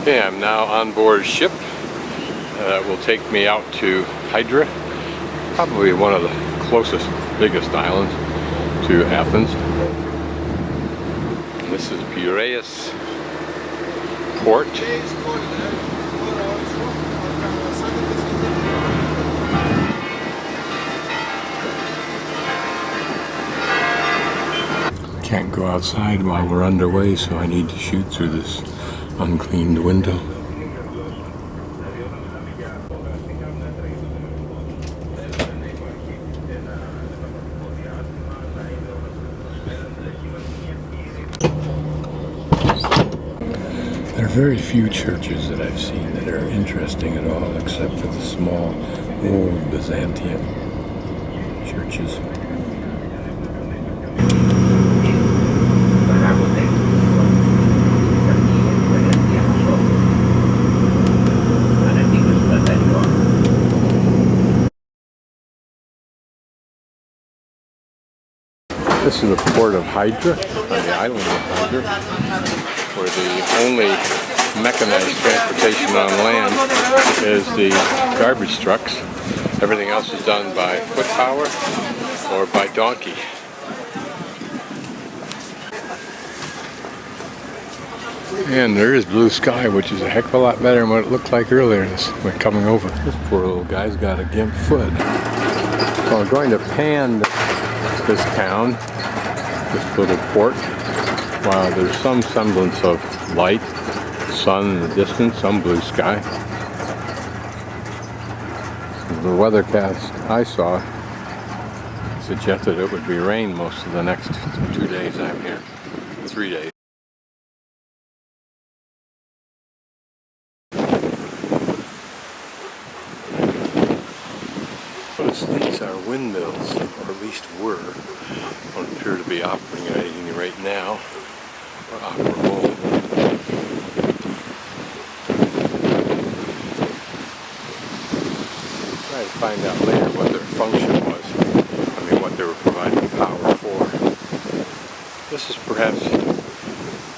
Okay, I'm now on board ship that will take me out to Hydra, probably one of the closest, biggest islands to Athens. And this is Piraeus Port. Can't go outside while we're underway, so I need to shoot through this uncleaned window. There are very few churches that I've seen that are interesting at all, except for the small, old Byzantium churches. This is the port of Hydra, on the island of Hydra, where the only mechanized transportation on land is the garbage trucks. Everything else is done by foot power or by donkey. And there is blue sky, which is a heck of a lot better than what it looked like earlier when coming over. This poor little guy's got a gimp foot. So I'm going to pan this town, this little port, while there's some semblance of light, sun in the distance, some blue sky. The weathercast I saw suggested it would be rain most of the next 2 days I'm here, 3 days. These are windmills, or at least were. Don't appear to be operating right now, or operable. Try to find out later what their function was. I mean, what they were providing power for. This is perhaps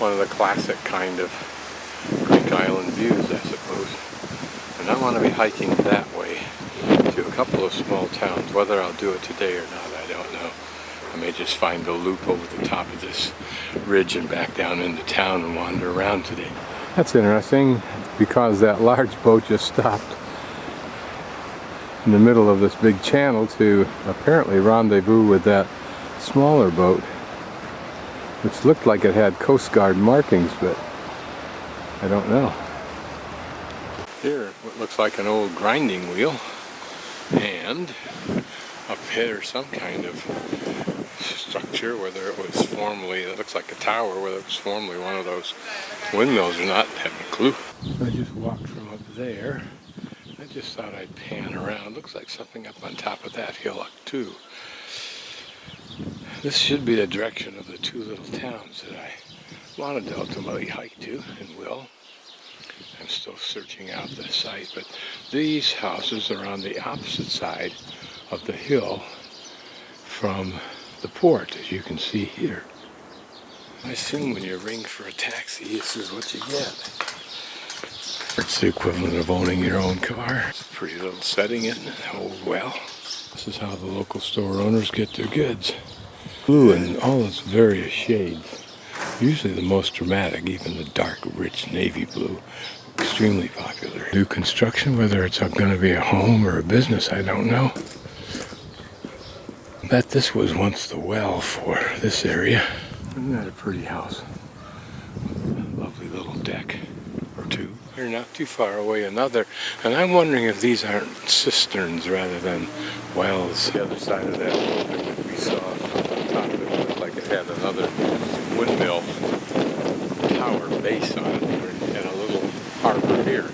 one of the classic kind of Greek island views, I suppose. And I want to be hiking that way to a couple of small towns. Whether I'll do it today or not, I don't know. I may just find a loop over the top of this ridge and back down into town and wander around today. That's interesting, because that large boat just stopped in the middle of this big channel to apparently rendezvous with that smaller boat, which looked like it had Coast Guard markings, but I don't know. Here, what looks like an old grinding wheel. And up here, some kind of structure, whether it was formerly, it looks like a tower, whether it was formerly one of those windmills or not, I have no clue. I just walked from up there. I just thought I'd pan around. Looks like something up on top of that hillock too. This should be the direction of the two little towns that I wanted to ultimately hike to, and will. I'm still searching out the site, but these houses are on the opposite side of the hill from the port, as you can see here. I assume when you ring for a taxi, this is what you get. It's the equivalent of owning your own car. It's a pretty little setting, isn't it? Oh well. This is how the local store owners get their goods. Blue in all its various shades. Usually the most dramatic, even the dark, rich navy blue. Extremely popular. New construction, whether it's going to be a home or a business, I don't know. Bet this was once the well for this area. Isn't that a pretty house? Lovely little deck or two. Here, not too far away, another. And I'm wondering if these aren't cisterns rather than wells. The other side of that building that we saw from the top of it looked like it had another windmill tower base on it, and a little harbor here.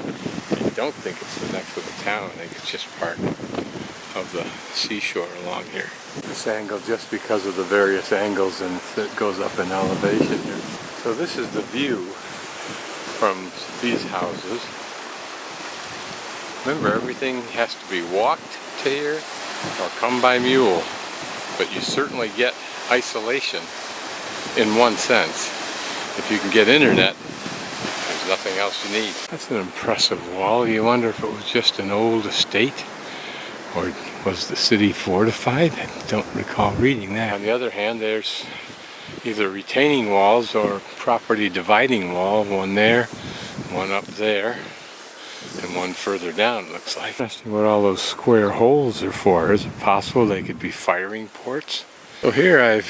I don't think it's the next to the town. I think it's just part of the seashore along here. This angle, just because of the various angles, and it goes up in elevation here. So this is the view from these houses. Remember, everything has to be walked to here or come by mule, but you certainly get isolation in one sense. If you can get internet, as there's nothing else you need. That's an impressive wall. You wonder if it was just an old estate, or was the city fortified? I don't recall reading that. On the other hand, there's either retaining walls or property dividing wall, one there, one up there, and one further down, it looks like. Interesting what all those square holes are for. Is it possible they could be firing ports? So here I've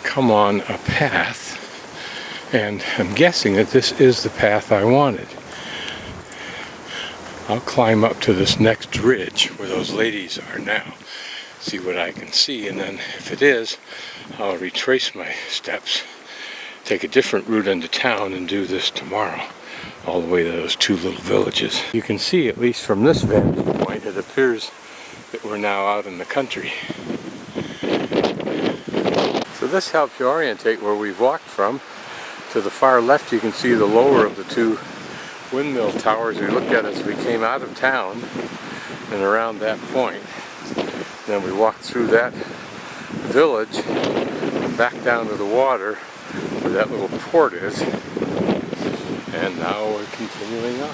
come on a path, and I'm guessing that this is the path I wanted. I'll climb up to this next ridge where those ladies are now, see what I can see, and then if it is, I'll retrace my steps, take a different route into town, and do this tomorrow, all the way to those two little villages. You can see, at least from this vantage point, it appears that we're now out in the country. So this helps you orientate where we've walked from. To the far left you can see the lower of the two windmill towers we looked at as we came out of town and around that point. Then we walked through that village and back down to the water where that little port is, and now we're continuing on.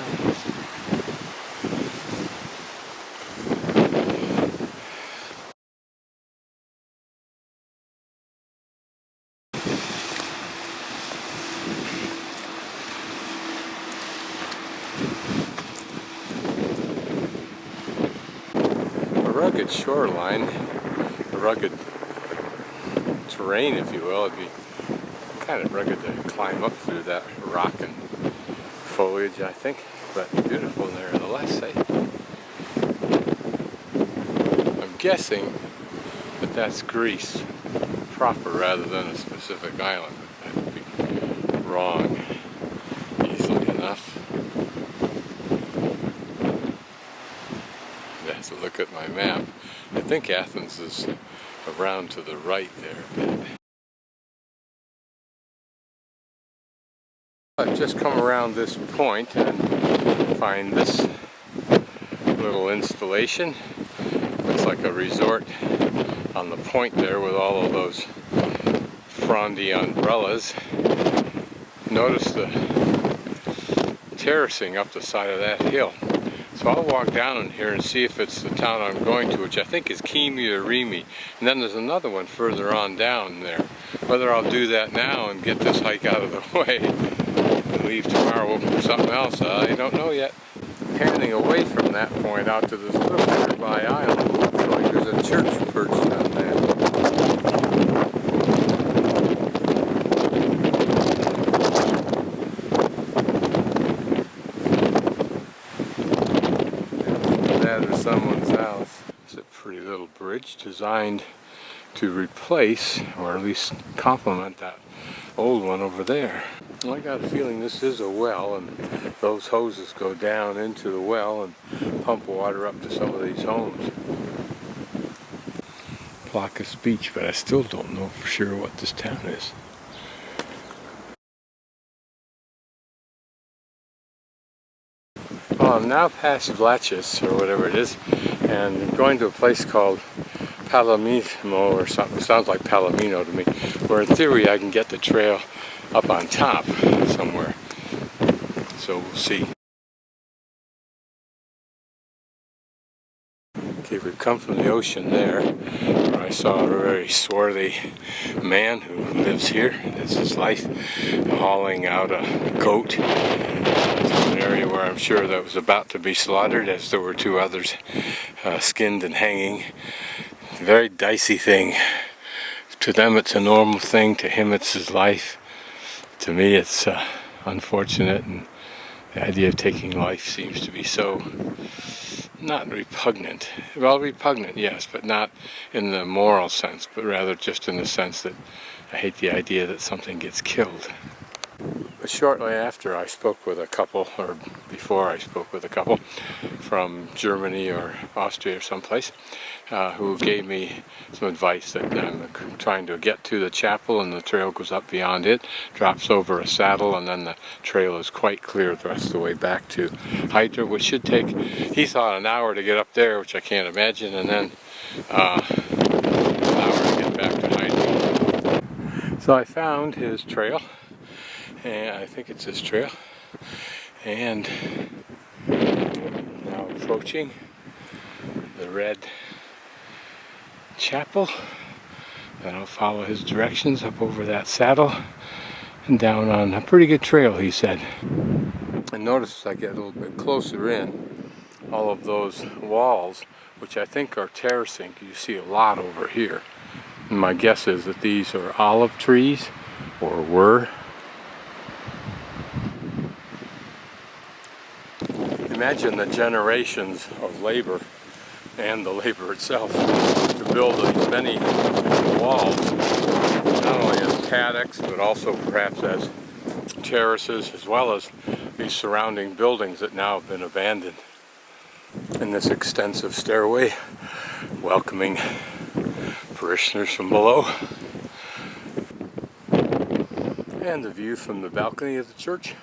A rugged shoreline, a rugged terrain, if you will. It'd be kind of rugged to climb up through that rock and foliage, I think, but beautiful nevertheless. I'm guessing that that's Greece proper rather than a specific island. That would be wrong easily enough. That's a look at my map. I think Athens is around to the right there a bit. I've just come around this point and find this little installation. Looks like a resort on the point there with all of those frondy umbrellas. Notice the terracing up the side of that hill. So I'll walk down in here and see if it's the town I'm going to, which I think is Kimi or Rimi. And then there's another one further on down there. Whether I'll do that now and get this hike out of the way and leave tomorrow for something else, I don't know yet. Panning away from that point out to this little nearby island. Looks like there's a church perched on that. That or someone's house. It's a pretty little bridge designed to replace, or at least complement, that old one over there. Well, I got a feeling this is a well, and those hoses go down into the well and pump water up to some of these homes. Plakes Beach, but I still don't know for sure what this town is. Well, I'm now past Vlychos, or whatever it is, and going to a place called Palamidas or something. It sounds like Palomino to me, where in theory I can get the trail up on top somewhere. So we'll see. Okay, we've come from the ocean there, where I saw a very swarthy man who lives here. That's his life, hauling out a goat to an area where I'm sure that was about to be slaughtered, as there were two others skinned and hanging. Very dicey thing. To them it's a normal thing, to him it's his life. To me it's unfortunate, and the idea of taking life seems to be so not repugnant. Well, repugnant, yes, but not in the moral sense, but rather just in the sense that I hate the idea that something gets killed. But shortly after I spoke with a couple, or before I spoke with a couple from Germany or Austria or someplace, who gave me some advice that I'm trying to get to the chapel, and the trail goes up beyond it, drops over a saddle, and then the trail is quite clear the rest of the way back to Hydra, which should take, he thought, an hour to get up there, which I can't imagine, and then an hour to get back to Hydra. So I found his trail, and I think it's his trail. And now approaching the red chapel. And I'll follow his directions up over that saddle and down on a pretty good trail, he said. And notice as I get a little bit closer in, all of those walls, which I think are terracing, you see a lot over here. And my guess is that these are olive trees, or were. Imagine the generations of labor and the labor itself to build these many walls, not only as paddocks but also perhaps as terraces, as well as these surrounding buildings that now have been abandoned. And this extensive stairway welcoming parishioners from below, and the view from the balcony of the church.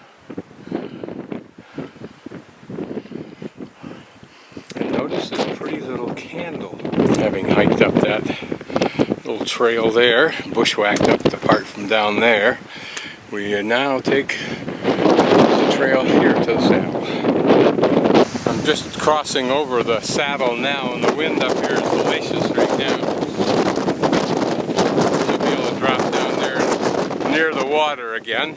And notice this pretty little candle. Having hiked up that little trail there, bushwhacked up the part from down there, we now take the trail here to the saddle. I'm just crossing over the saddle now, and the wind up here is hellacious right now. Should be able to drop down there near the water again.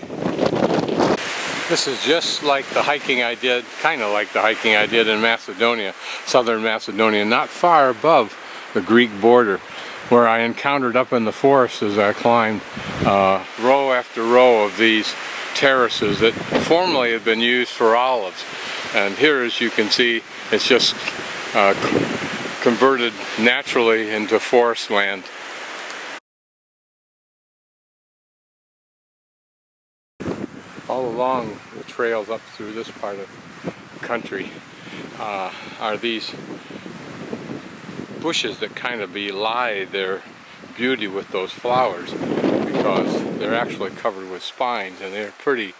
This is just like the hiking I did, kind of like the hiking I did in Macedonia, southern Macedonia, not far above the Greek border, where I encountered up in the forest as I climbed row after row of these terraces that formerly had been used for olives. And here, as you can see, it's just converted naturally into forest land. All along the trails up through this part of the country are these bushes that kind of belie their beauty with those flowers, because they're actually covered with spines, and they're pretty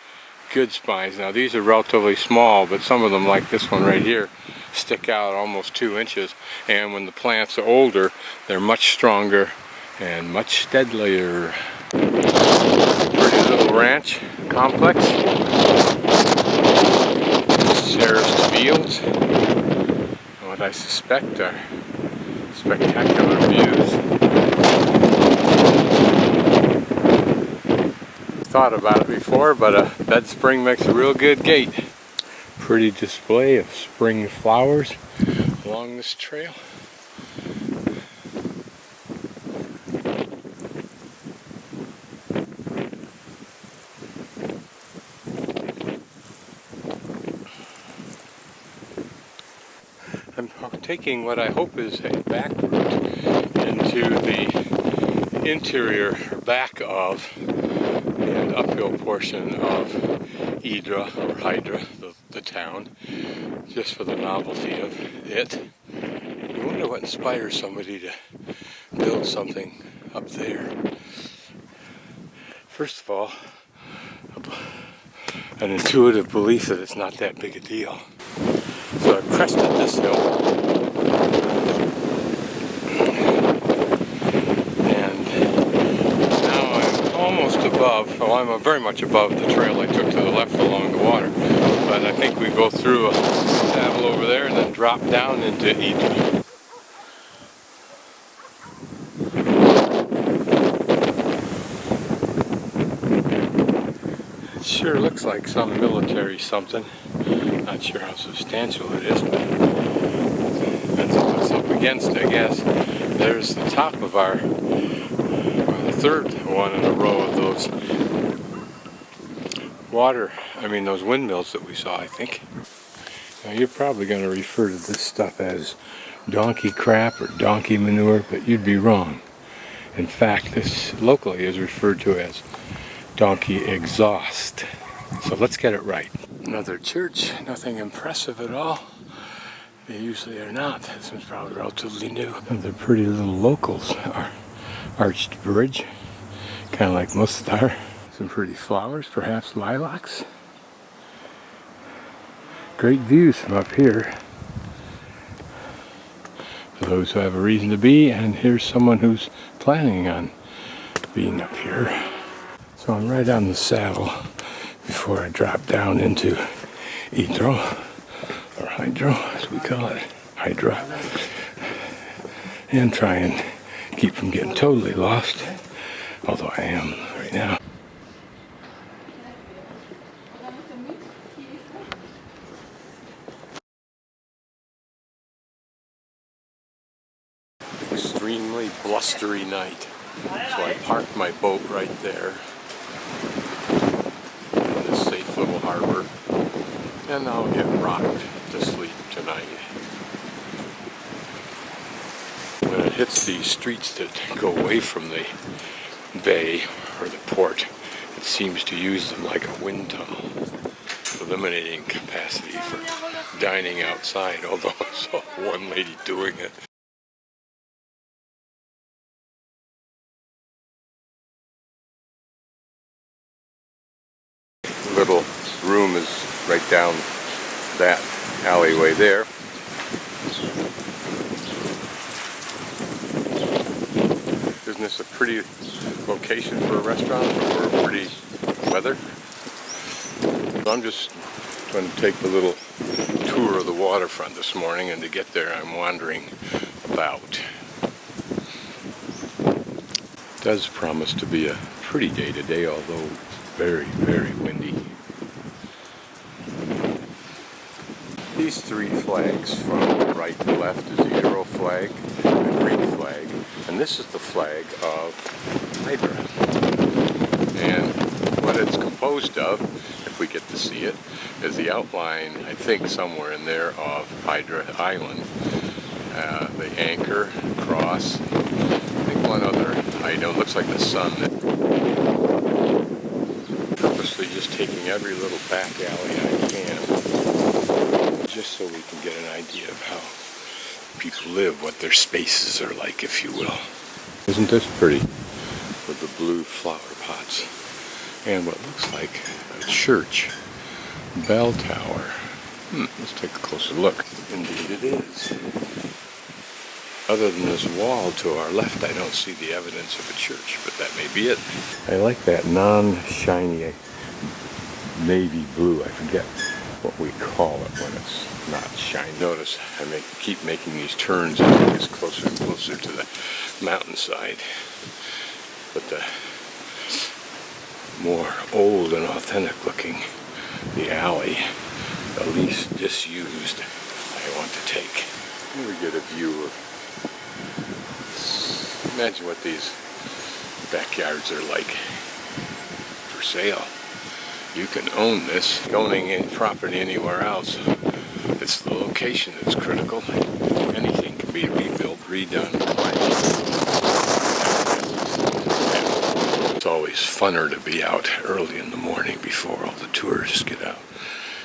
good spines. Now these are relatively small, but some of them, like this one right here, stick out almost 2 inches, and when the plants are older they're much stronger and much steadier. Pretty little ranch complex, cherished fields, and what I suspect are spectacular views. Thought about it before, but a bed spring makes a real good gate. Pretty display of spring flowers along this trail. I'm taking what I hope is a back route into the interior, or back of, and uphill portion of Hydra, the town, just for the novelty of it. I wonder what inspires somebody to build something up there. First of all, an intuitive belief that it's not that big a deal. So I've crested this hill, and now I'm almost above, well, I'm very much above the trail I took to the left along the water, but I think we go through a saddle over there and then drop down into Hydra. It sure looks like some military something. Not sure how substantial it is, but depends on what's up against, I guess. There's the top of the third one in a row of those those windmills that we saw, I think. Now you're probably going to refer to this stuff as donkey crap or donkey manure, but you'd be wrong. In fact, this locally is referred to as donkey exhaust. So let's get it right. Another church, nothing impressive at all. They usually are not. This one's probably relatively new. Another pretty little locals are arched bridge, kind of like Mustar. Some pretty flowers, perhaps lilacs. Great views from up here for those who have a reason to be, and here's someone who's planning on being up here. So I'm right on the saddle. before I drop down into Hydro, or Hydro as we call it, Hydra, and try and keep from getting totally lost, although I am right now. Extremely blustery night, so I parked my boat right there in this safe little harbor, and I'll get rocked to sleep tonight. When it hits these streets that go away from the bay or the port, it seems to use them like a wind tunnel, eliminating capacity for dining outside, although I saw one lady doing it. The little room is right down that alleyway there. Isn't this a pretty location for a restaurant or for pretty weather? I'm just going to take the little tour of the waterfront this morning, and to get there I'm wandering about. It does promise to be a pretty day today, although very, very windy. These three flags from right to left is the Euro flag, the Greek flag, and this is the flag of Hydra. And what it's composed of, if we get to see it, is the outline, I think somewhere in there, of Hydra Island. The anchor, cross, I think one other item, looks like the sun. Purposely just taking every little back alley I can, just so we can get an idea of how people live, what their spaces are like, if you will. Isn't this pretty? With the blue flower pots and what looks like a church bell tower. Let's take a closer look. Indeed it is. Other than this wall to our left, I don't see the evidence of a church, but that may be it. I like that non-shiny navy blue. I forget what we call it when it's not shiny. Notice I keep making these turns as it gets closer and closer to the mountainside. But the more old and authentic looking, the alley, the least disused, I want to take. Here we get a view of, imagine what these backyards are like for sale. You can own this. Owning any property anywhere else, it's the location that's critical. Anything can be rebuilt, redone, It's always funner to be out early in the morning before all the tourists get out.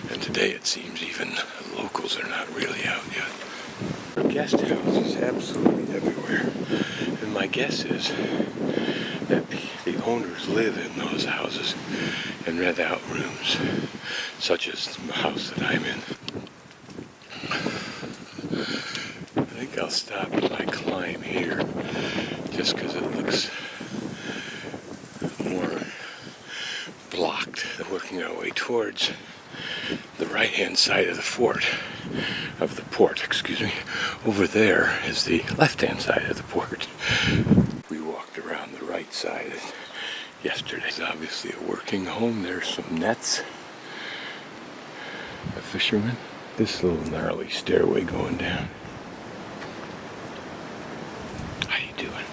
And today it seems even the locals are not really out yet. There are guest houses absolutely everywhere. And my guess is that the owners live in those houses and rent out rooms, such as the house that I'm in. I think I'll stop my climb here just because it looks more blocked. Working our way towards the right-hand side of the port. Over there is the left-hand side of the port. We walked around the right side. Yesterday is obviously a working home. There's some nets. A fisherman. This little gnarly stairway going down. How you doing?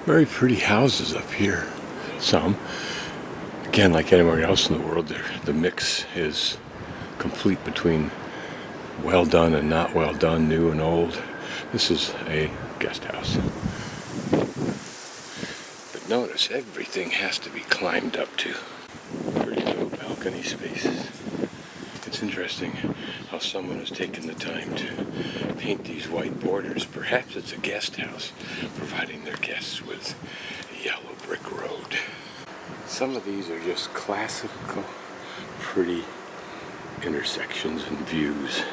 Very pretty houses up here. Some. Again, like anywhere else in the world, the mix is complete between well done and not well done, new and old. This is a guest house. But notice, everything has to be climbed up to. Pretty little balcony spaces. It's interesting how someone has taken the time to paint these white borders. Perhaps it's a guest house, providing their guests with a yellow brick road. Some of these are just classical, pretty intersections and views.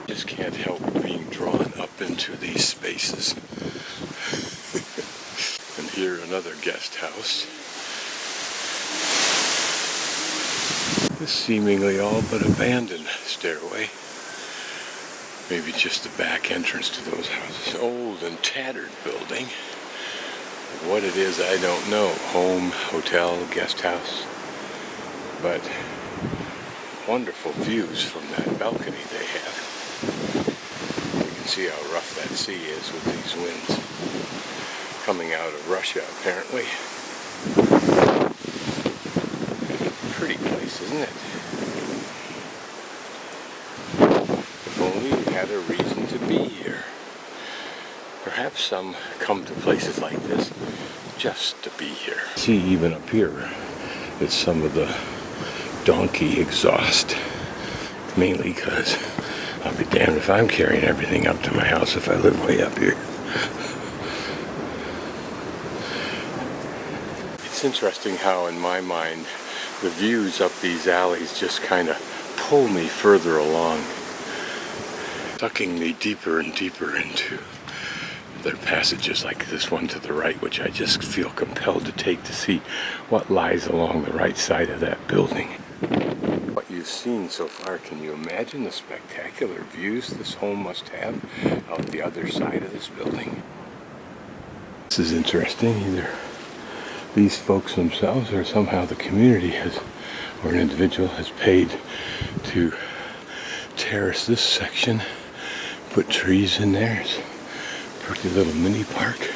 Just can't help being drawn up into these spaces. And here another guest house. This seemingly all but abandoned stairway. Maybe just the back entrance to those houses. Old and tattered building. What it is, I don't know. Home, hotel, guest house. But wonderful views from that balcony they have. You can see how rough that sea is with these winds. Coming out of Russia, apparently. Pretty place, isn't it? If only you had a reason to be here. Perhaps some come to places like this just to be here. See, even up here, it's some of the donkey exhaust. Mainly because I'll be damned if I'm carrying everything up to my house if I live way up here. It's interesting how, in my mind, the views up these alleys just kind of pull me further along, sucking me deeper and deeper into their passages, like this one to the right, which I just feel compelled to take to see what lies along the right side of that building. What you've seen so far, can you imagine the spectacular views this home must have out the other side of this building? This is interesting. Either these folks themselves or somehow the community has, or an individual has paid to terrace this section, put trees in there. It's a pretty little mini park.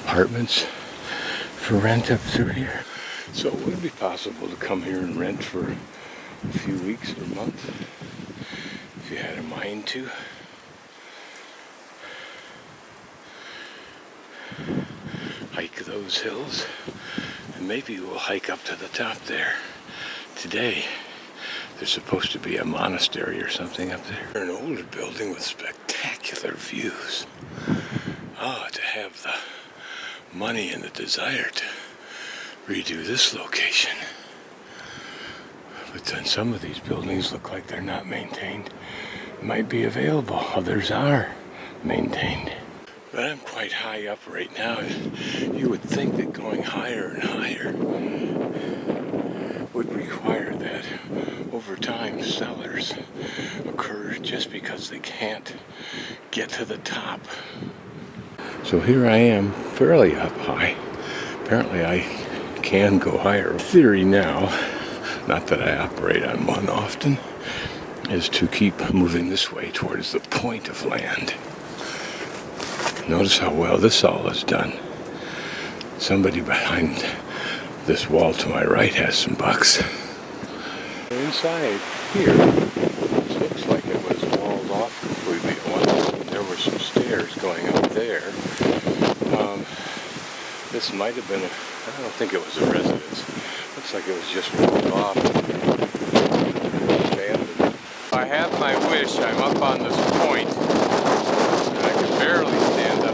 Apartments for rent up through here. So would it be possible to come here and rent for a few weeks or a month if you had a mind to? Hike those hills, and maybe we'll hike up to the top there. Today, there's supposed to be a monastery or something up there. An older building with spectacular views. Oh, to have the money and the desire to redo this location. But then some of these buildings look like they're not maintained. Might be available, others are maintained. But I'm quite high up right now. You would think that going higher and higher would require that over time sellers occur just because they can't get to the top. So here I am, fairly up high. Apparently I can go higher. Theory now, not that I operate on one often, is to keep moving this way towards the point of land. Notice how well this all is done. Somebody behind this wall to my right has some bucks. Inside here, it looks like it was walled off completely. There were some stairs going up there. This might have been I don't think it was a residence. Looks like it was just walled off. Abandoned. I have my wish. I'm up on this point, and I can barely stand up.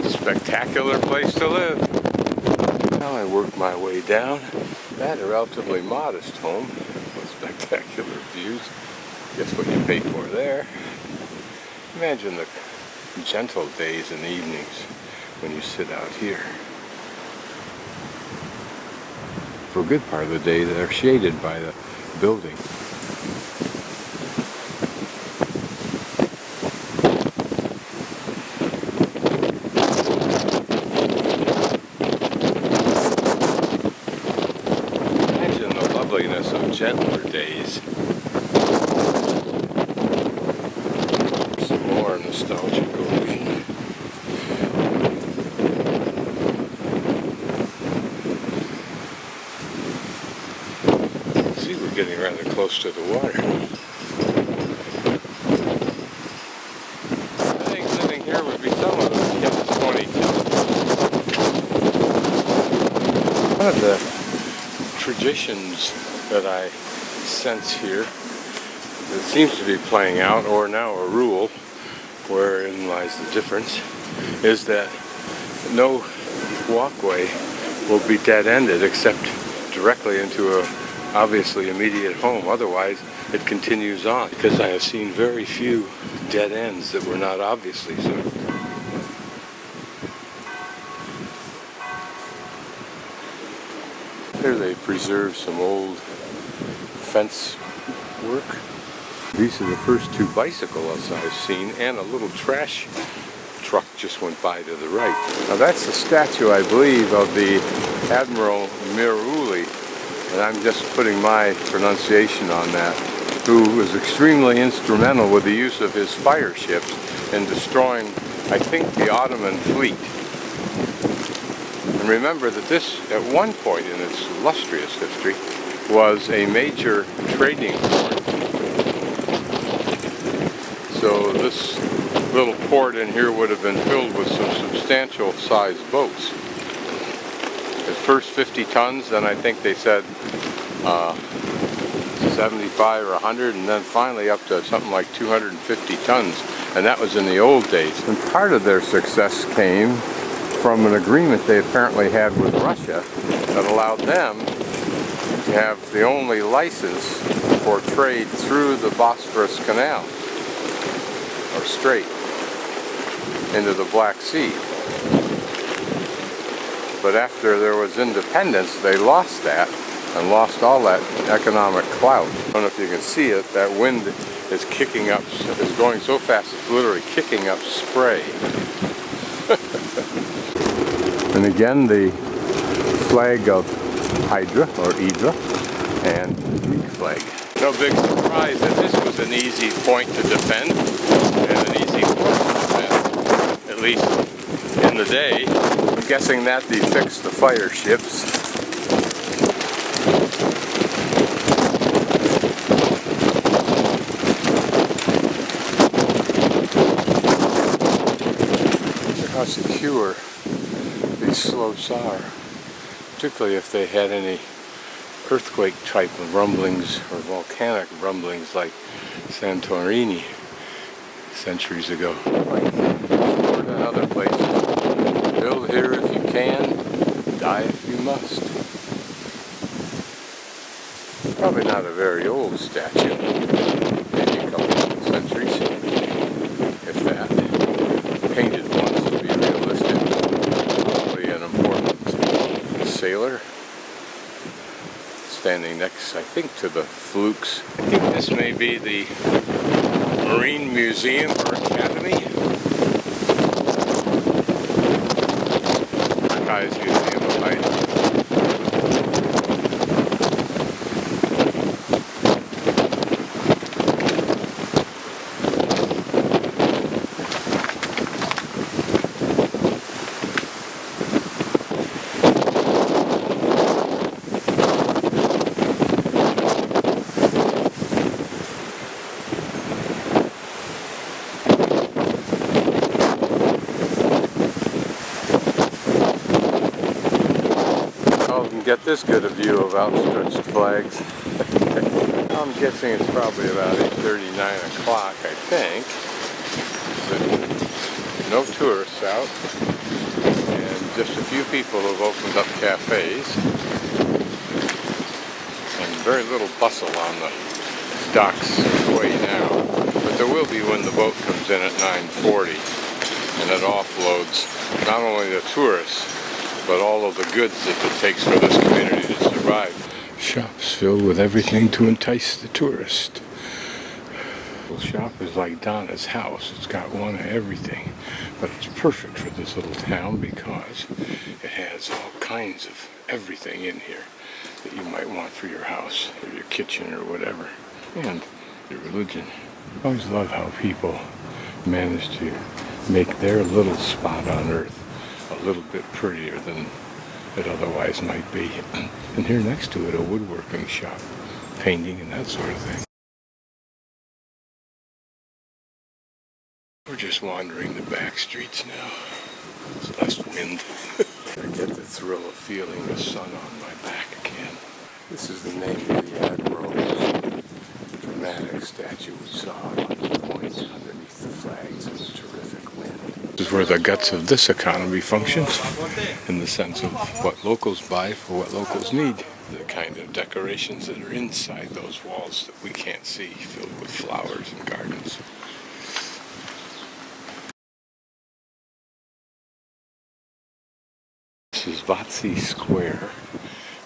Spectacular place to live. Now I work my way down. That a relatively modest home with spectacular views. Guess what you pay for there. Imagine the gentle days and evenings when you sit out here. For a good part of the day they're shaded by the building. Of gentler days. Some more nostalgic illusion. See, we're getting rather close to the water. I think living here would be somewhat of a catch-22. One of the traditions that I sense here that seems to be playing out, or now a rule, wherein lies the difference, is that no walkway will be dead-ended except directly into a obviously immediate home. Otherwise, it continues on, because I have seen very few dead ends that were not obviously so. Here they preserve some old fence work. These are the first two bicycles I've seen, and a little trash truck just went by to the right. Now that's the statue, I believe, of the Admiral Miruli, and I'm just putting my pronunciation on that, who was extremely instrumental with the use of his fire ships in destroying, I think, the Ottoman fleet. And remember that this, at one point in its illustrious history, was a major trading port. So this little port in here would have been filled with some substantial sized boats. At first 50 tons, then I think they said 75 or 100, and then finally up to something like 250 tons. And that was in the old days. And part of their success came from an agreement they apparently had with Russia that allowed them to have the only license for trade through the Bosphorus Canal, or strait, into the Black Sea. But after there was independence, they lost that, and lost all that economic clout. I don't know if you can see it, that wind is kicking up, is going so fast it's literally kicking up spray. And again, the flag of Hydra, or Hydra, and Greek flag. No big surprise that this was an easy point to defend, and an easy point to defend, at least in the day. I'm guessing that they fixed the fire ships. Look how secure these slopes are, particularly if they had any earthquake type of rumblings or volcanic rumblings like Santorini centuries ago. Like Florida and other places. Build here if you can, die if you must. Probably not a very old statue, maybe a couple of centuries, if that. Painted once to be realistic. Probably an important sailor. Standing next, I think, to the flukes. I think this may be the Marine Museum or Academy. Archives Museum of Hydra. Get this good a view of outstretched flags. I'm guessing it's probably about 8:30, 9 o'clock, I think. But no tourists out, and just a few people have opened up cafes, and very little bustle on the docks way now. But there will be when the boat comes in at 9:40, and it offloads not only the tourists, but all of the goods that it takes for this community to survive. Shops filled with everything to entice the tourist. The shop is like Donna's house. It's got one of everything. But it's perfect for this little town because it has all kinds of everything in here that you might want for your house, or your kitchen, or whatever. And your religion. I always love how people manage to make their little spot on earth a little bit prettier than it otherwise might be. And here next to it, a woodworking shop, painting and that sort of thing. We're just wandering the back streets now. It's less wind. I get the thrill of feeling the sun on my back again. This is the name of the Admiral's dramatic statue we saw on the point underneath the flags in the terrific wind. This is is where the guts of this economy functions, in the sense of what locals buy for what locals need. The kind of decorations that are inside those walls that we can't see, filled with flowers and gardens. This is Votsi Square.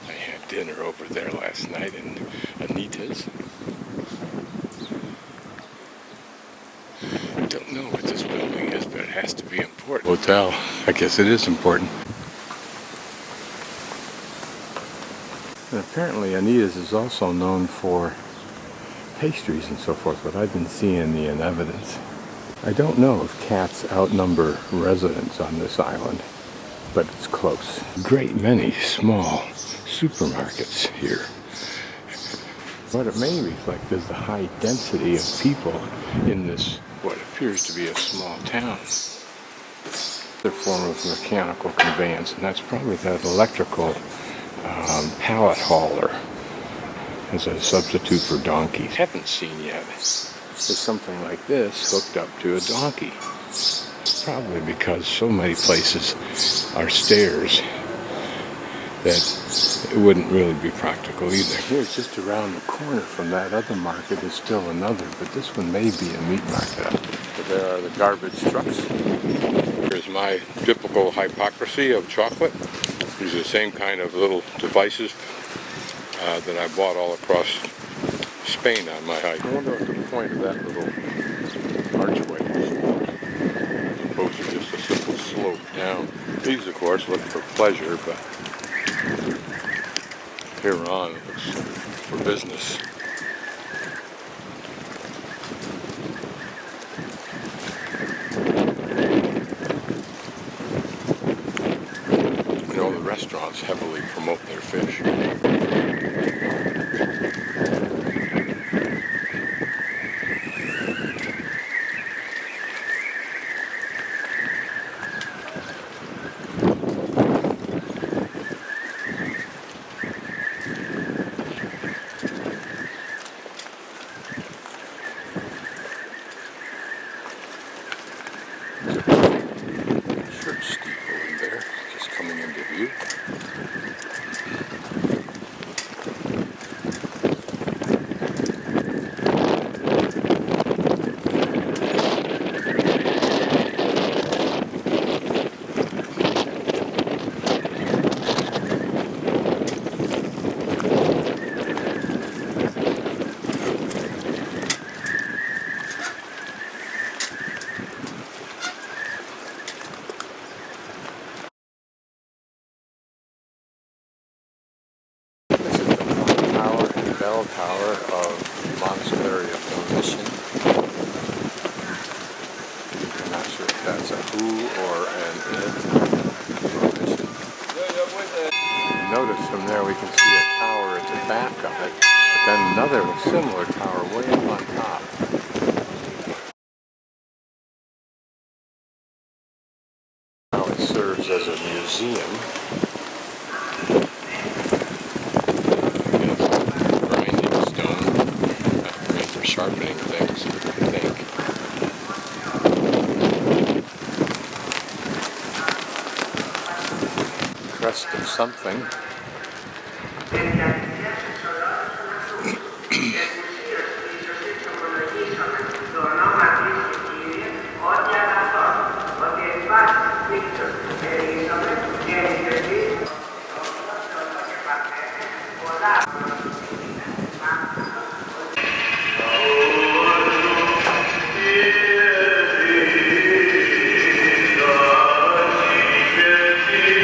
I had dinner over there last night in Annita's. I don't know what this building is, but it has to be important. Hotel. I guess it is important. And apparently Annita's is also known for pastries and so forth, but I've been seeing in evidence. I don't know if cats outnumber residents on this island, but it's close. Great many small supermarkets here. What it may reflect is the high density of people in this, what appears to be a small town. Another form of mechanical conveyance, and that's probably that electrical pallet hauler as a substitute for donkeys. Haven't seen yet is something like this hooked up to a donkey. Probably because so many places are stairs that it wouldn't really be practical either. Here, just around the corner from that other market is still another, but this one may be a meat market. So there are the garbage trucks. Here's my typical hypocrisy of chocolate. These are the same kind of little devices that I bought all across Spain on my hike. I wonder what the point of that little archway is for, as opposed to just a simple slope down. These, of course, look for pleasure, but here on it looks for business. You know, the restaurants heavily promote their fish. Church steeple in there, just coming into view. Bell tower of monastery of Mission. I'm not sure if that's a who or an it. Mission. Notice from there we can see a tower at the back of it, but then another similar tower way up on top. Now it serves as a museum. Sharpening things, I think. Crest of something.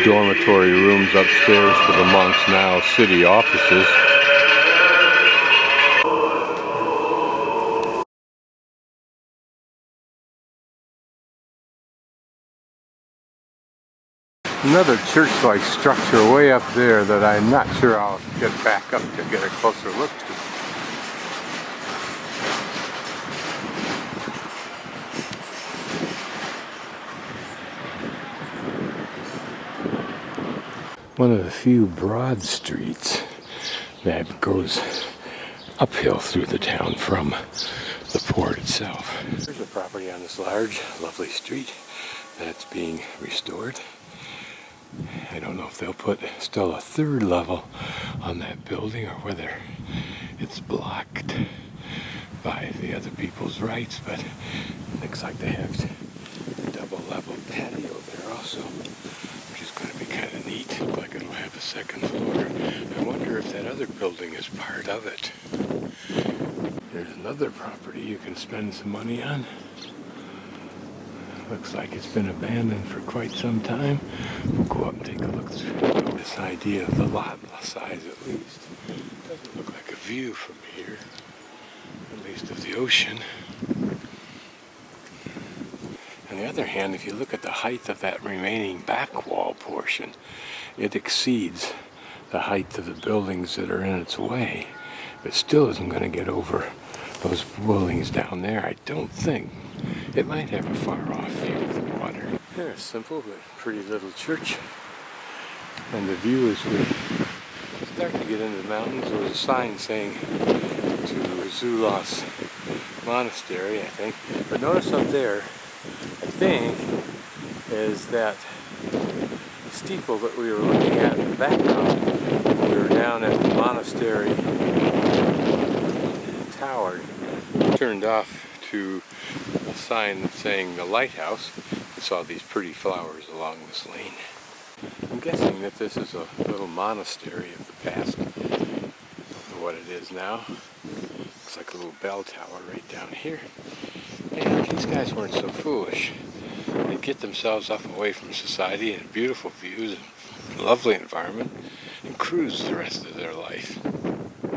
Dormitory rooms upstairs for the monks, now city offices. Another church-like structure way up there that I'm not sure I'll get back up to get a closer look to. One of the few broad streets that goes uphill through the town from the port itself. There's a property on this large, lovely street. that's being restored. I don't know if they'll put still a third level on that building or whether it's blocked by the other people's rights, but it looks like they have a double level patio there also, which is going to be kind of neat. Looks like it'll have a second floor. I wonder if that other building is part of it. There's another property you can spend some money on. Looks like it's been abandoned for quite some time. We'll go up and take a look through this idea of the lot size at least. Doesn't look like a view from here, at least of the ocean. On the other hand, if you look at the height of that remaining back wall portion, it exceeds the height of the buildings that are in its way, but still isn't going to get over those buildings down there, I don't think. It might have a far-off view of the water. There's a simple but pretty little church. And the view as we start to get into the mountains, there was a sign saying to Vlychos monastery, I think. But notice up there, I think, is that steeple that we were looking at in the background. We were down at the monastery tower, turned off to a sign saying the lighthouse. I saw these pretty flowers along this lane. I'm guessing that this is a little monastery of the past. I don't know what it is now. Looks like a little bell tower right down here. And these guys weren't so foolish. They get themselves up away from society and beautiful views and lovely environment and cruise the rest of their life.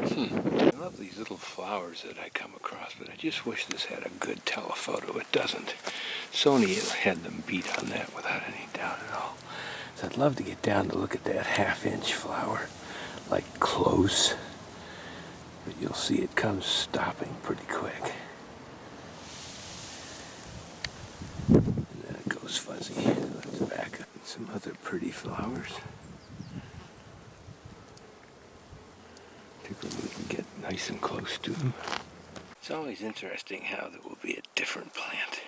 I love these little flowers that I come across, but I just wish this had a good telephoto. It doesn't. Sony had them beat on that without any doubt at all. So I'd love to get down to look at that half-inch flower, like close. But you'll see it comes stopping pretty quick. And then it goes fuzzy. Let's back up. Some other pretty flowers. We can get nice and close to them. It's always interesting how there will be a different plant,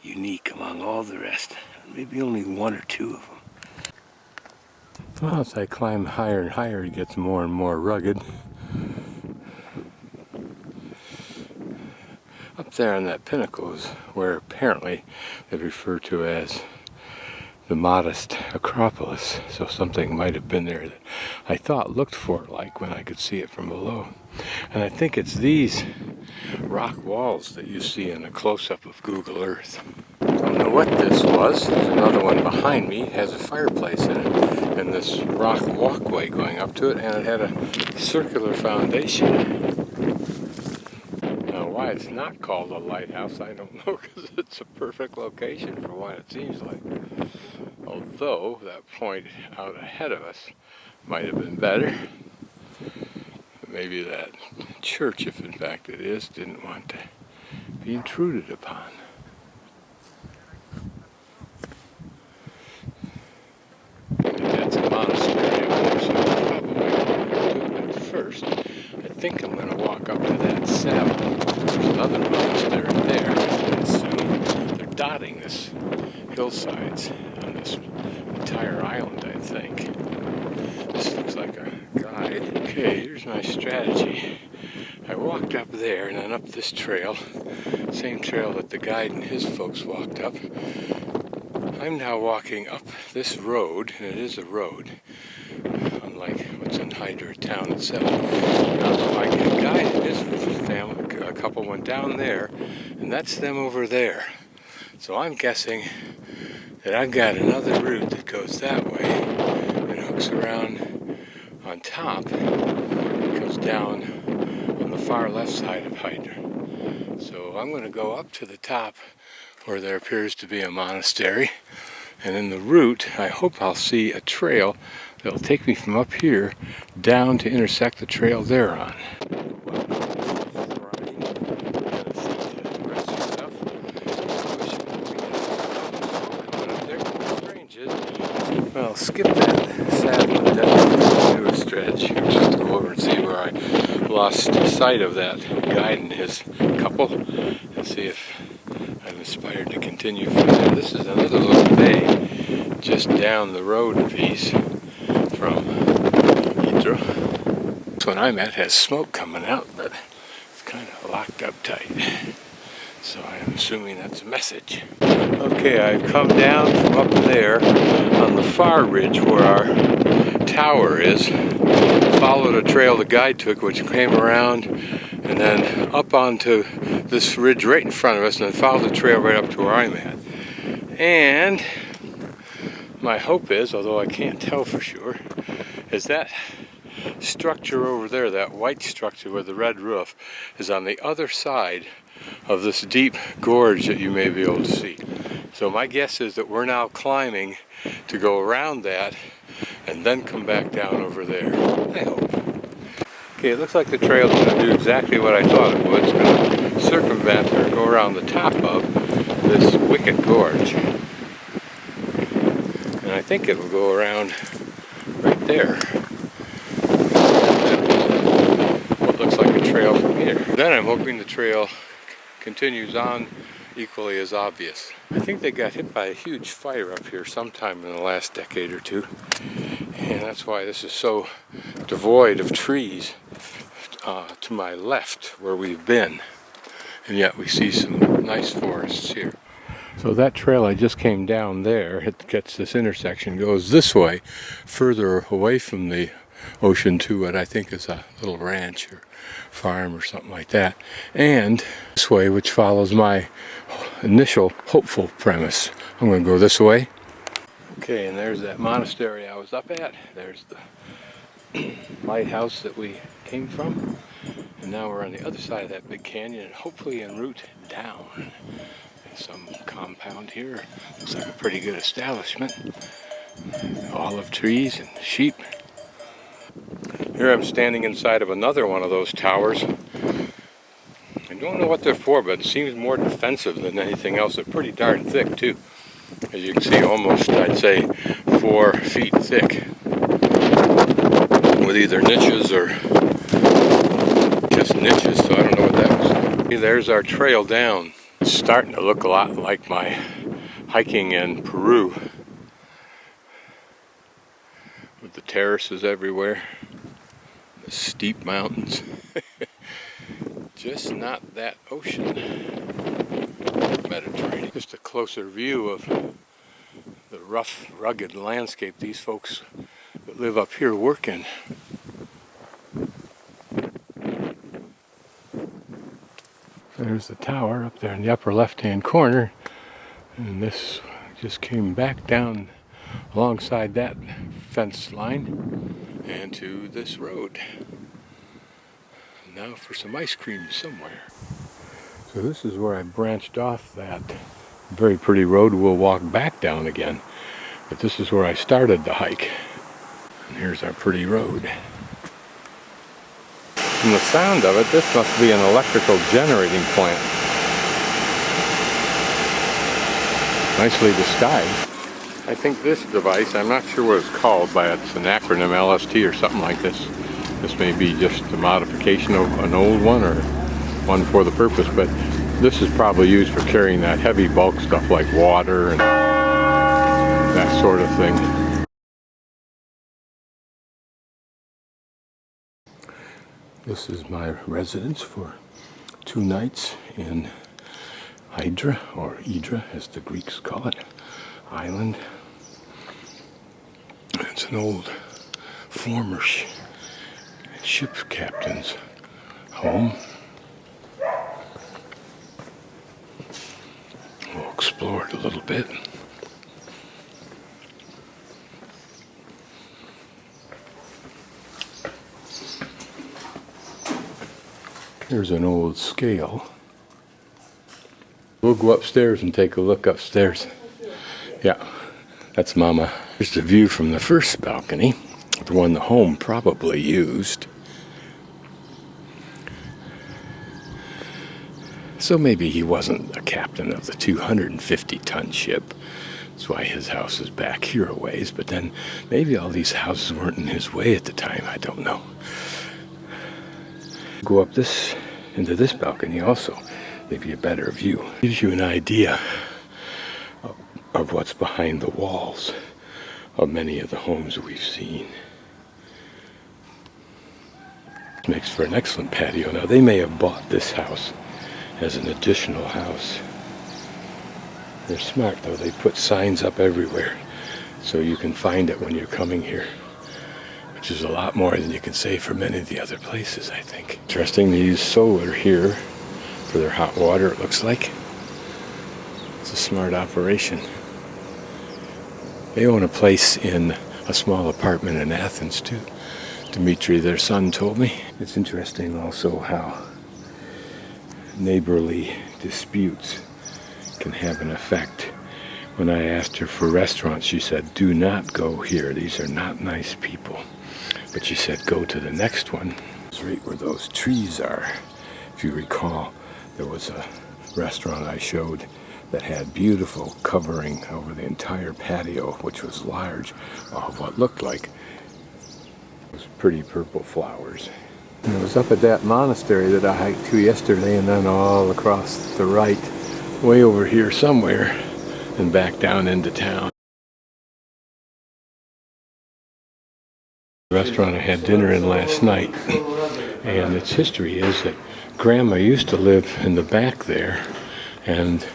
unique among all the rest, maybe only one or two of them. Well, as I climb higher and higher, it gets more and more rugged. Up there on that pinnacle is where apparently they refer to as the modest Acropolis, so something might have been there that I thought looked fort-like when I could see it from below. And I think it's these rock walls that you see in a close-up of Google Earth. Don't know what this was. There's another one behind me. It has a fireplace in it, and this rock walkway going up to it, and it had a circular foundation. Now, why it's not called a lighthouse, I don't know, because it's a perfect location for what it seems like. Although that point out ahead of us might have been better. Maybe that church, if in fact it is, didn't want to be intruded upon. Maybe that's a monastery over there, so I'm probably going to do it. But first, I think I'm going to walk up to that cell. There's another monastery there, I assume. They're dotting this hillsides on this entire island, I think. This looks like a guide. Okay, here's my strategy. I walked up there and then up this trail, same trail that the guide and his folks walked up. I'm now walking up this road, and it is a road, unlike what's in Hydra town itself. Now, my guide and his family, a couple went down there, and that's them over there. So I'm guessing that I've got another route that goes that way and hooks around on top and comes down on the far left side of Hydra. So I'm going to go up to the top where there appears to be a monastery, and in the route I hope I'll see a trail that'll take me from up here down to intersect the trail they're on. Well, skip that sad one, definitely do a stretch here just to go over and see where I lost sight of that guide and his couple and see if I can inspired to continue further. This is another little bay just down the road a piece from Hydra. This one I'm at has smoke coming out, but it's kind of locked up tight. So I'm assuming that's a message. Okay, I've come down from up there on the far ridge where our tower is. Followed a trail the guide took, which came around and then up onto this ridge right in front of us, and then followed the trail right up to where I'm at. And my hope is, although I can't tell for sure, is that structure over there, that white structure with the red roof, is on the other side of this deep gorge that you may be able to see. So my guess is that we're now climbing to go around that and then come back down over there. I hope. Okay, it looks like the trail's going to do exactly what I thought it would. It's going to circumvent or go around the top of this wicked gorge. And I think it will go around right there. What looks like a trail from here. Then I'm hoping the trail continues on equally as obvious. I think they got hit by a huge fire up here sometime in the last decade or two, and that's why this is so devoid of trees to my left where we've been, and yet we see some nice forests here. So that trail I just came down there, it gets this intersection, goes this way further away from the ocean to what I think is a little ranch or farm or something like that, and this way, which follows my initial hopeful premise. I'm going to go this way. Okay, and there's that monastery I was up at. There's the lighthouse that we came from, and now we're on the other side of that big canyon and hopefully en route down. Some compound here. Looks like a pretty good establishment. Olive trees and sheep. Here I'm standing inside of another one of those towers. I don't know what they're for, but it seems more defensive than anything else. They're pretty darn thick too. As you can see, almost, I'd say, 4 feet thick. With either niches or just niches, so I don't know what that was. There's our trail down. It's starting to look a lot like my hiking in Peru. With the terraces everywhere. The steep mountains. Just not that ocean. Mediterranean. Just a closer view of the rough, rugged landscape these folks that live up here work in. There's the tower up there in the upper left-hand corner, and this just came back down alongside that fence line and to this road. Now for some ice cream somewhere. So this is where I branched off that very pretty road. We'll walk back down again, but this is where I started the hike. And here's our pretty road. From the sound of it, this must be an electrical generating plant. Nicely disguised. I think this device, I'm not sure what it's called, but it's an acronym, LST or something like this. This may be just a modification of an old one or one for the purpose, but this is probably used for carrying that heavy bulk stuff like water and that sort of thing. This is my residence for 2 nights in Hydra, or Hydra as the Greeks call it, island. It's an old former ship captain's home. We'll explore it a little bit. Here's an old scale. We'll go upstairs and take a look upstairs. Yeah, that's Mama. Here's the view from the first balcony, the one the home probably used. So maybe he wasn't a captain of the 250-ton ship. That's why his house is back here a ways, but then maybe all these houses weren't in his way at the time, I don't know. Go up into this balcony also. maybe a better view. Gives you an idea of what's behind the walls of many of the homes we've seen. Makes for an excellent patio. Now they may have bought this house as an additional house. They're smart though, they put signs up everywhere so you can find it when you're coming here, which is a lot more than you can say for many of the other places, I think. Interesting, they use solar here for their hot water, it looks like. It's a smart operation. They own a place in a small apartment in Athens too. Dimitri, their son, told me. It's interesting also how neighborly disputes can have an effect. When I asked her for restaurants, she said, do not go here. These are not nice people. But she said, go to the next one. It's right where those trees are. If you recall, there was a restaurant I showed that had beautiful covering over the entire patio, which was large, of what looked like those pretty purple flowers. And it was up at that monastery that I hiked to yesterday, and then all across the right, way over here somewhere, and back down into town. The restaurant I had dinner in last night, and its history is that Grandma used to live in the back there, and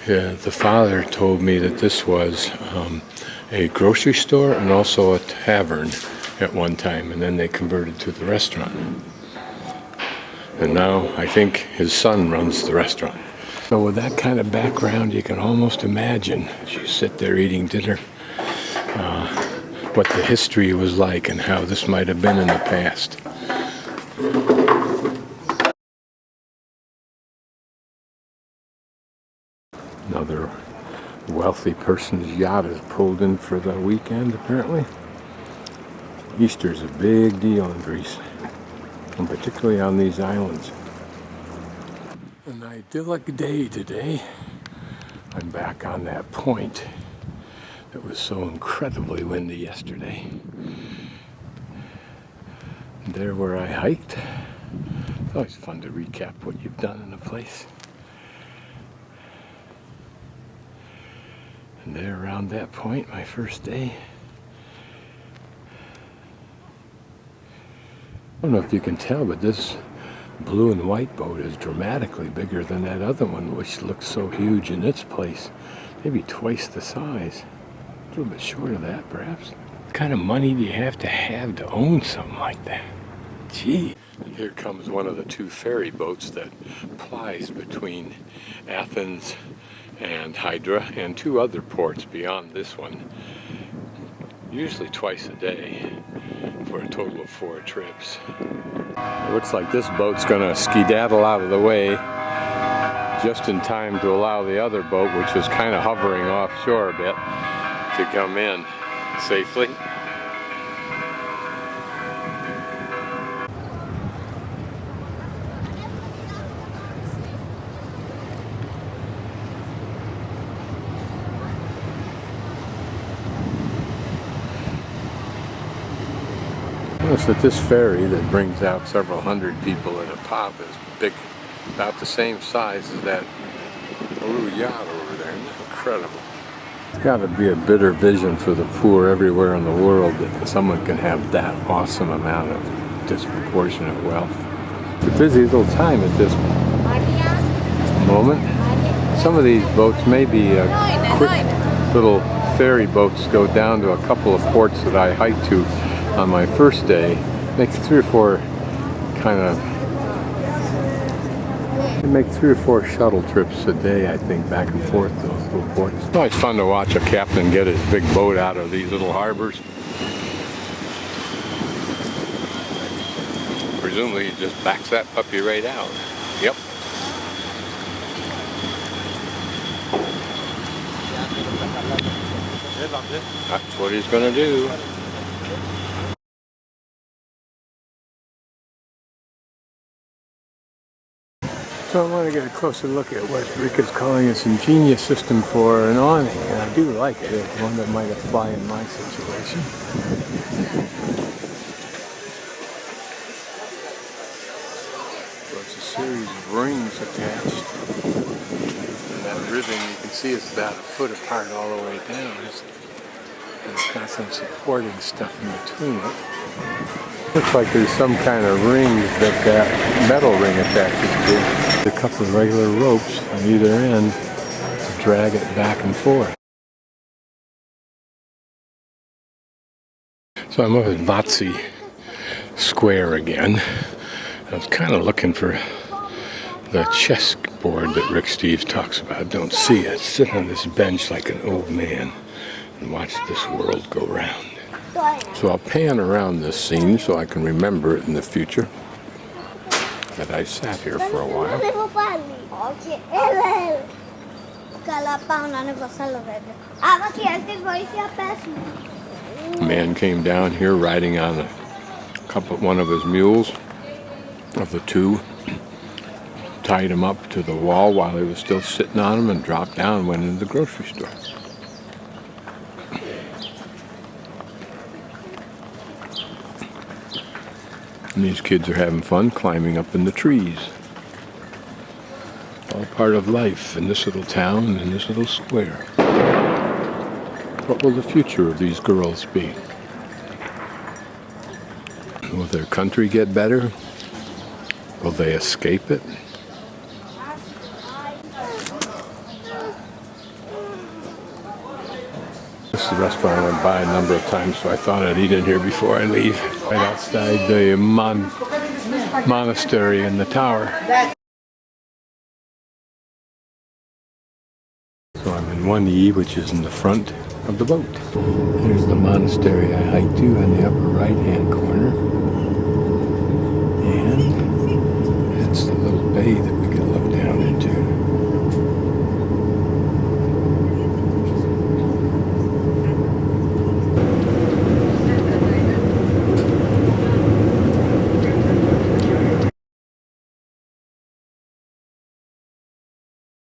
the father told me that this was a grocery store and also a tavern at one time, and then they converted to the restaurant. And now I think his son runs the restaurant. So with that kind of background, you can almost imagine, as you sit there eating dinner, what the history was like and how this might have been in the past. Another wealthy person's yacht is pulled in for the weekend, apparently. Easter's a big deal in Greece, and particularly on these islands. An idyllic day today. I'm back on that point that was so incredibly windy yesterday. And there where I hiked. It's always fun to recap what you've done in a place. And there around that point, my first day. I don't know if you can tell, but this blue and white boat is dramatically bigger than that other one, which looks so huge in its place. Maybe twice the size. A little bit short of that, perhaps. What kind of money do you have to own something like that? Gee. And here comes one of the two ferry boats that plies between Athens and Hydra and two other ports beyond this one. Usually twice a day for a total of 4 trips. It looks like this boat's gonna skedaddle out of the way just in time to allow the other boat, which was kind of hovering offshore a bit, to come in safely. Notice that this ferry that brings out several hundred people at a pop is big, about the same size as that blue yacht over there. Incredible. It's got to be a bitter vision for the poor everywhere in the world that someone can have that awesome amount of disproportionate wealth. It's a busy little time at this moment. Some of these boats may be quick little ferry boats, go down to a couple of ports that I hiked to on my first day. Make 3 or 4 make 3 or 4 shuttle trips a day, I think, back and forth to those little ports. It's always fun to watch a captain get his big boat out of these little harbors. Presumably he just backs that puppy right out. Yep. That's what he's gonna do. So I want to get a closer look at what Rick is calling its ingenious system for an awning, and I do like it. It's one that might apply in my situation. So it's a series of rings attached. ribbing. You can see it's about a foot apart all the way down. And it's got some supporting stuff in between it. Looks like there's some kind of ring that metal ring attaches to. A couple of regular ropes on either end to drag it back and forth. So I'm up at Votsi Square again. I was kind of looking for the chessboard that Rick Steves talks about. Don't see it. Sit on this bench like an old man and watch this world go round. So I'll pan around this scene so I can remember it in the future that I sat here for a while. A man came down here riding on one of his mules, of the two, tied him up to the wall while he was still sitting on him, and dropped down and went into the grocery store. And these kids are having fun climbing up in the trees. All part of life in this little town, in this little square. What will the future of these girls be? Will their country get better? Will they escape it? This is the restaurant I went by a number of times, so I thought I'd eat in here before I leave. Right outside the monastery in the tower. So I'm in 1E, which is in the front of the boat. Here's the monastery I hiked to on the upper right-hand corner.